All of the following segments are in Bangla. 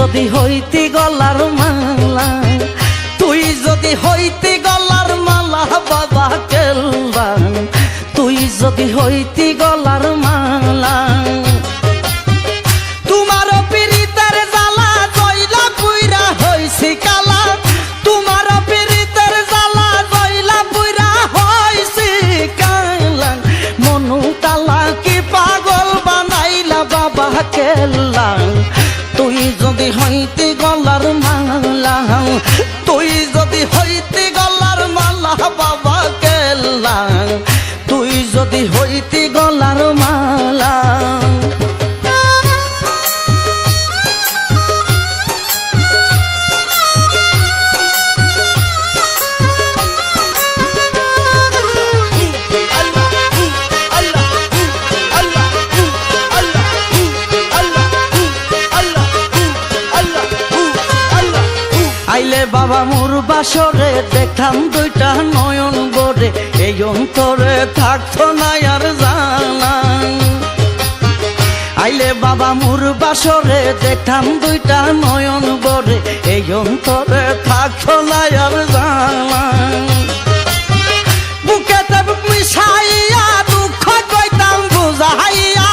যদি হইতি গলার মালা, তুই যদি হইতি গলার মালা বাবা কেল্লা, তুই যদি হইতি গলার মালা। তোমার পীড়িতের জ্বালা জয়লা পুইরা হইছি কালা, তোমার পীড়িতের জ্বালা জয়লা পুইরা হইছি কালা। মনু কালা কি পাগল বানাইলা বাবা কেল্লা, তুই যদি হইতি গলার মালা, তুই যদি হইতি গলার মালা বাবা কেল্লা, তুই যদি হইতি গলার মালা। আইলে বাবা মোর বাসরে দেখতাম দুইটা নয়ন বরে, এই অন্তরে থাকতো না আর জানা। আইলে বাবা মোর বাসরে দেখতাম দুইটা নয়ন বরে, এই অন্তরে থাকতো না আর জানা। বুকেতে বুক মিশাইয়া দুঃখ কইতাম বুঝাইয়া,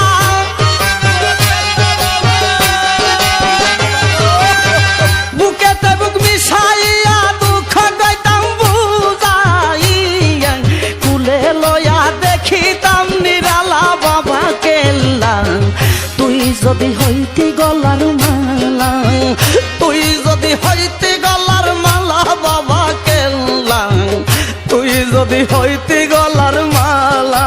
বুকেতে বুক মিশাইয়া দুঃখ কইতাম বুঝাইয়া, কুলে লয়া দেখিতাম নিরালা বাবা কেল্লা, তুই যদি হইতি গলার মালা, তুই যদি হইতি গলার মালা বাবা কেল্লা, তুই যদি হইতি গলার মালা।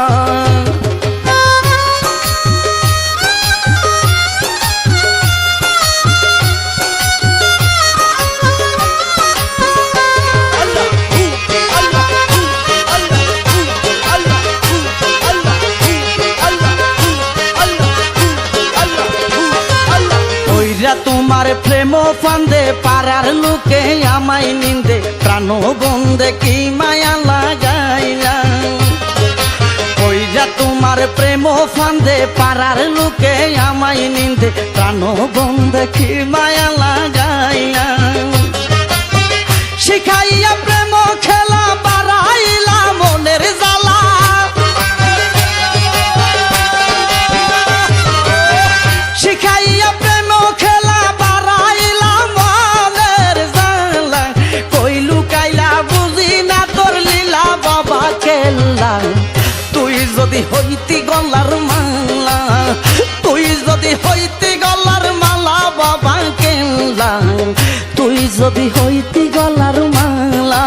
তোমার প্রেম ফান্দে পাড়ার লোকে আমায় নিন্দে, প্রাণ বন্দে কি মায়া লাগাইলা। ওইরা তোমার প্রেম ফান্দে পাড়ার লোকে আমায় নিন্দে, প্রাণ বন্দে কি মায়া লাগাইলা। শিখাইয়া প্রেম খেলা বাড়াইলা মনের জ্বালা, শিখাইয়া প্রেম খেলা বাড়াইলা মনের জ্বালা। কই লুকাইলা বুঝি না তোর লীলা বাবা কেল্লা, তুই যদি হইতি গলার মালা, তুই যদি হইতি গলার মালা বাবা কেল্লা, তুই যদি হইতি গলার মালা।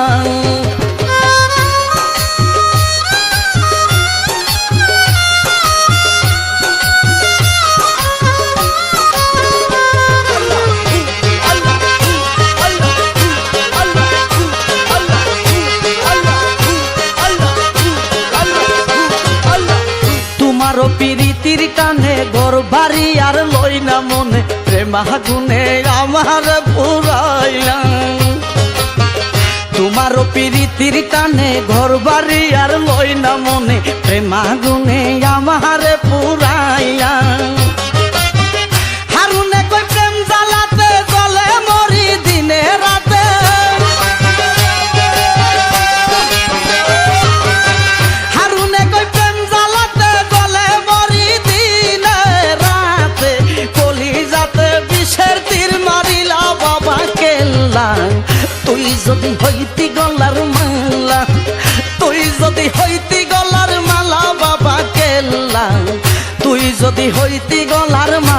তোমারও প্রীতির টানে ঘর বাড়ি আর লই না মনে, প্রেমাগুনে আমার পুরাইলা। তোমারও প্রীতির টানে ঘর বাড়ি আর লই না মনে, প্রেমাগুনে আমার পুরাইলা। হারুনে কই প্রেম জ্বালাতে জলে মরি দিনে রাতে, হারুনে কই প্রেম জ্বালাতে জলে মরি দিনে রাতে। কলিজাতে বিষের তীর মারিলা বাবা কেল্লা, তুই যদি হইতি গলার মালা, তুই যদি হইতি গলার মালা বাবা কেল্লা, তুই যদি হইতি গলার মালা।